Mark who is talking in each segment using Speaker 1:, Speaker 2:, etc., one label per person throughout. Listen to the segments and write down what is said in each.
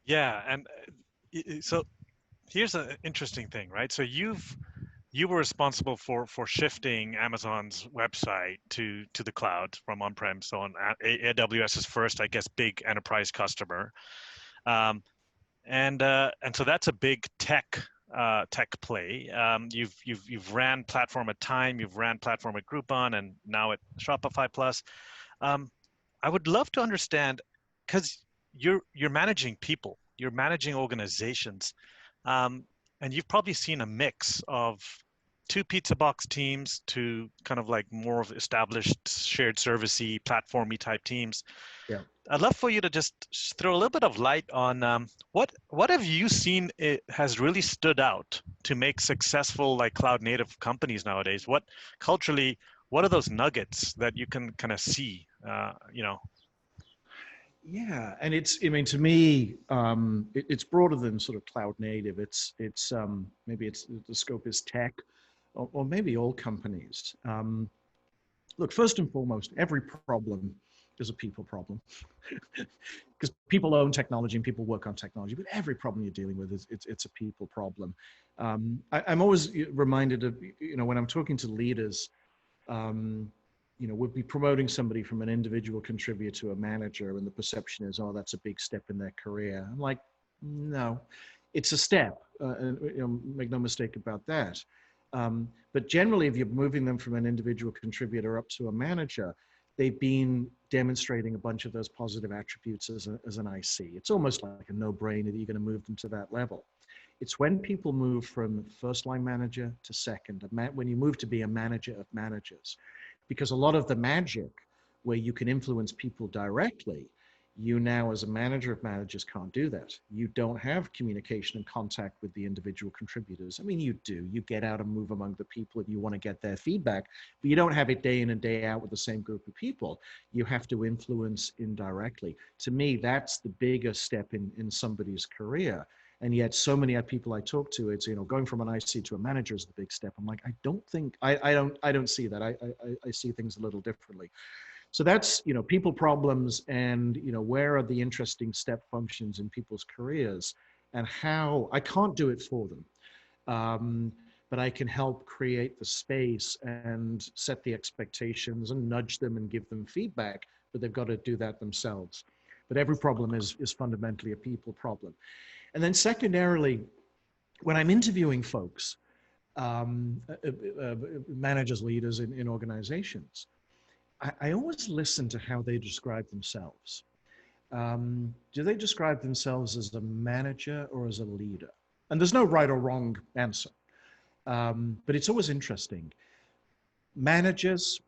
Speaker 1: Yeah, and so here's an interesting thing, right? So you were responsible for shifting Amazon's website to the cloud from on-prem. So on AWS's first, I guess, big enterprise customer, um, and so that's a big tech play. You've ran platform at Time, you've ran platform at Groupon, and now at Shopify Plus. Um, I would love to understand because you're managing people, you're managing organizations, um, and you've probably seen a mix of two pizza box teams to kind of like more of established shared servicey platformy type teams.
Speaker 2: Yeah.
Speaker 1: I'd love for you to just throw a little bit of light on what have you seen it has really stood out to make successful like cloud native companies nowadays? What culturally, what are those nuggets that you can kind of see?
Speaker 2: Yeah, and I mean, to me, it's broader than sort of cloud native. Maybe the scope is tech, or maybe all companies. Look, first and foremost, every problem is a people problem, because people own technology and people work on technology. But every problem you're dealing with it's a people problem. I'm always reminded of when I'm talking to leaders. Um, we'll be promoting somebody from an individual contributor to a manager, and the perception is, oh, that's a big step in their career. I'm like, no, it's a step, and make no mistake about that. But generally, if you're moving them from an individual contributor up to a manager, they've been demonstrating a bunch of those positive attributes as an IC. It's almost like a no-brainer that you're going to move them to that level. It's when people move from first line manager to second, when you move to be a manager of managers, because a lot of the magic where you can influence people directly, you now as a manager of managers can't do that. You don't have communication and contact with the individual contributors. I mean, you do. You get out and move among the people if you want to get their feedback, but you don't have it day in and day out with the same group of people. You have to influence indirectly. To me, that's the biggest step in somebody's career. And yet so many people I talk to, it's, going from an IC to a manager is the big step. I'm like, I don't see that. I see things a little differently. So that's, people problems and, where are the interesting step functions in people's careers and how I can't do it for them. But I can help create the space and set the expectations and nudge them and give them feedback, but they've got to do that themselves. But every problem is fundamentally a people problem. And then secondarily, when I'm interviewing folks, managers, leaders in organizations, I always listen to how they describe themselves. Do they describe themselves as a manager or as a leader? And there's no right or wrong answer, but it's always interesting. Managers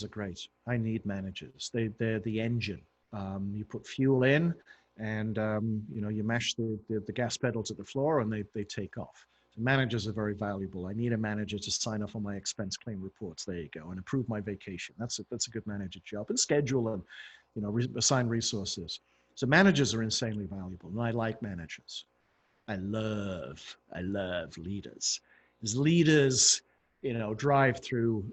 Speaker 2: are great. I need managers. They're the engine. You put fuel in, and you mash the gas pedals at the floor, and they take off. So managers are very valuable. I need a manager to sign off on my expense claim reports. There you go, and approve my vacation. That's a good manager job, and schedule and assign resources. So managers are insanely valuable, and I like managers. I love leaders. As leaders, drive through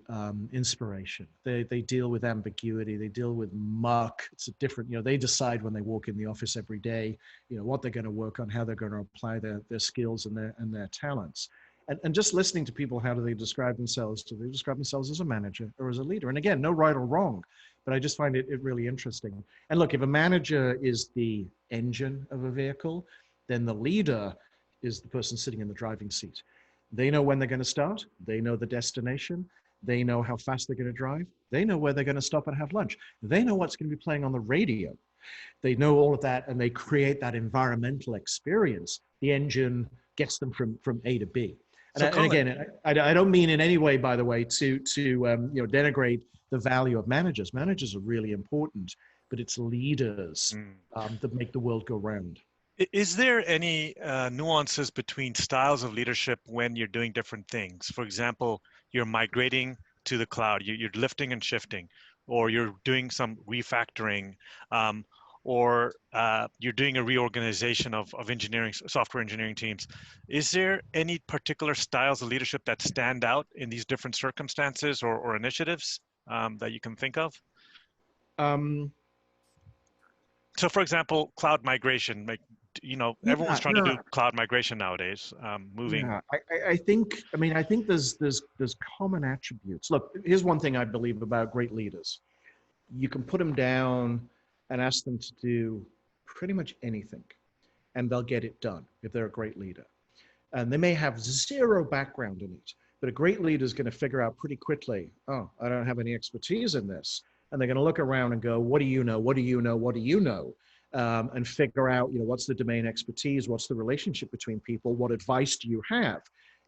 Speaker 2: inspiration. They deal with ambiguity. They deal with muck. It's a different, they decide when they walk in the office every day, what they're going to work on, how they're going to apply their skills and their talents. And just listening to people, how do they describe themselves? Do they describe themselves as a manager or as a leader? And again, no right or wrong, but I just find it really interesting. And look, if a manager is the engine of a vehicle, then the leader is the person sitting in the driving seat. They know when they're going to start. They know the destination. They know how fast they're going to drive. They know where they're going to stop and have lunch. They know what's going to be playing on the radio. They know all of that, and they create that environmental experience. The engine gets them from A to B. And again, I don't mean in any way, by the way, to denigrate the value of managers. Managers are really important, but it's leaders that make the world go round.
Speaker 1: Is there any nuances between styles of leadership when you're doing different things? For example, you're migrating to the cloud, you're lifting and shifting, or you're doing some refactoring, or you're doing a reorganization of software engineering teams. Is there any particular styles of leadership that stand out in these different circumstances or initiatives that you can think of?
Speaker 2: Um,
Speaker 1: So, for example, cloud migration, like everyone's
Speaker 2: Yeah,
Speaker 1: trying to
Speaker 2: no,
Speaker 1: do cloud migration nowadays, moving.
Speaker 2: yeah. I think, I think there's common attributes. Look, here's one thing I believe about great leaders. You can put them down and ask them to do pretty much anything, and they'll get it done if they're a great leader. And they may have zero background in it, but a great leader is going to figure out pretty quickly, oh, I don't have any expertise in this. And they're going to look around and go, what do you know? What do you know? What do you know? And figure out, what's the domain expertise? What's the relationship between people? What advice do you have?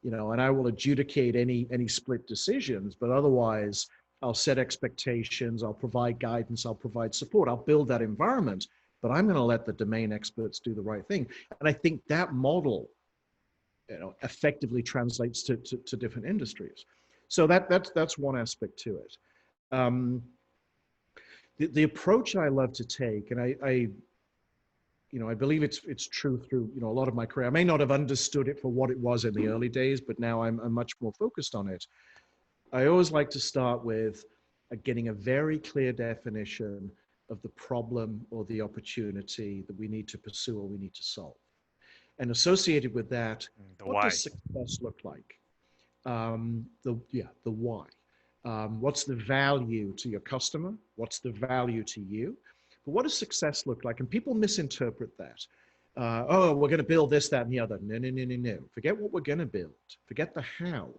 Speaker 2: And I will adjudicate any split decisions, but otherwise I'll set expectations, I'll provide guidance, I'll provide support, I'll build that environment, but I'm going to let the domain experts do the right thing. And I think that model effectively translates to different industries. So that's one aspect to it. The approach I love to take, and I believe it's true through a lot of my career. I may not have understood it for what it was in the early days, but now I'm much more focused on it. I always like to start with getting a very clear definition of the problem or the opportunity that we need to pursue or we need to solve. And associated with that,
Speaker 1: The
Speaker 2: what
Speaker 1: why.
Speaker 2: does success look like? The why. What's the value to your customer? What's the value to you? But what does success look like? And people misinterpret that. Oh, we're going to build this, that, and the other. No, no, no, no, no. Forget what we're going to build. Forget the how.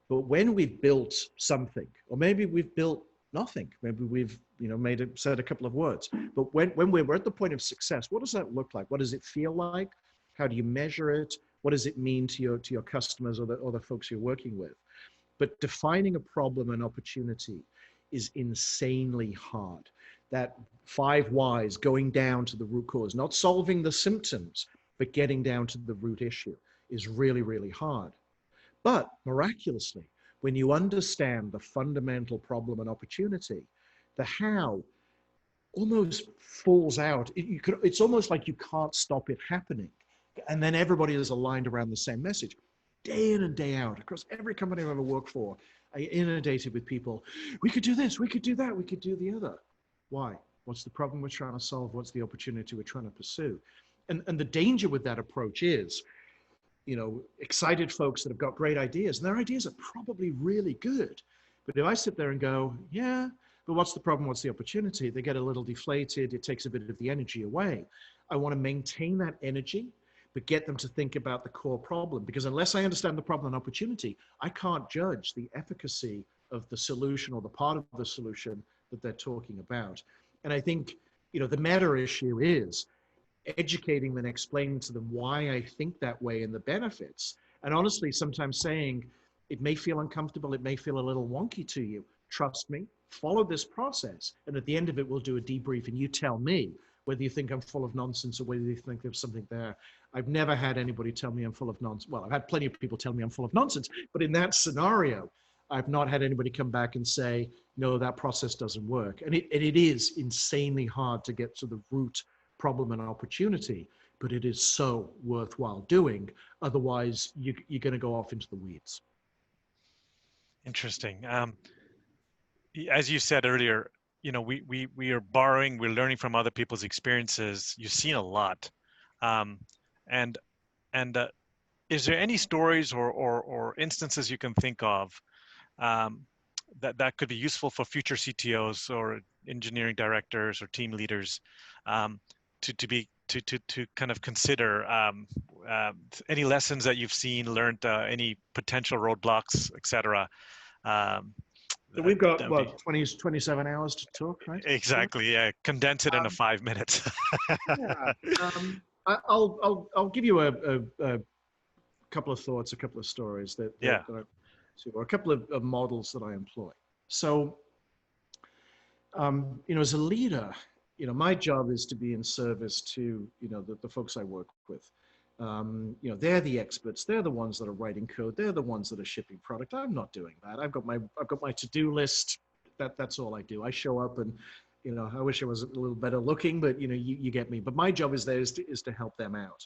Speaker 2: But when we've built something, or maybe we've built nothing, maybe we've said a couple of words. But when we're at the point of success, what does that look like? What does it feel like? How do you measure it? What does it mean to your customers or the folks you're working with? But defining a problem and opportunity is insanely hard. That 5 whys, going down to the root cause, not solving the symptoms, but getting down to the root issue, is really, really hard. But miraculously, when you understand the fundamental problem and opportunity, the how almost falls out. It's almost like you can't stop it happening. And then everybody is aligned around the same message. Day in and day out, across every company I've ever worked for, I inundated with people. We could do this, we could do that, we could do the other. Why? What's the problem we're trying to solve? What's the opportunity we're trying to pursue? And the danger with that approach is, excited folks that have got great ideas, and their ideas are probably really good. But if I sit there and go, yeah, but what's the problem? What's the opportunity? They get a little deflated. It takes a bit of the energy away. I want to maintain that energy, but get them to think about the core problem. Because unless I understand the problem and opportunity, I can't judge the efficacy of the solution or the part of the solution that they're talking about. And I think, the meta issue is educating them and explaining to them why I think that way and the benefits. And honestly, sometimes saying, it may feel uncomfortable, it may feel a little wonky to you. Trust me, follow this process. And at the end of it, we'll do a debrief and you tell me whether you think I'm full of nonsense or whether you think there's something there. I've never had anybody tell me I'm full of nonsense. Well, I've had plenty of people tell me I'm full of nonsense, but in that scenario, I've not had anybody come back and say, no, that process doesn't work. And it is insanely hard to get to the root problem and opportunity, but it is so worthwhile doing. Otherwise, you're going to go off into the weeds.
Speaker 1: Interesting. As you said earlier, we are borrowing, we're learning from other people's experiences. You've seen a lot, and is there any stories or instances you can think of that could be useful for future CTOs or engineering directors or team leaders to kind of consider any lessons that you've seen, learned, any potential roadblocks, etc.
Speaker 2: So we've got, 27 hours to talk, right?
Speaker 1: Exactly. Yeah. Condense it into 5 minutes.
Speaker 2: Yeah. I'll give you a couple of thoughts, a couple of stories that or a couple of models that I employ. So, as a leader, my job is to be in service to, the folks I work with. They're the experts. They're the ones that are writing code. They're the ones that are shipping product. I'm not doing that. I've got my to-do list. That's all I do. I show up and, I wish I was a little better looking, but you get me. But my job is to help them out.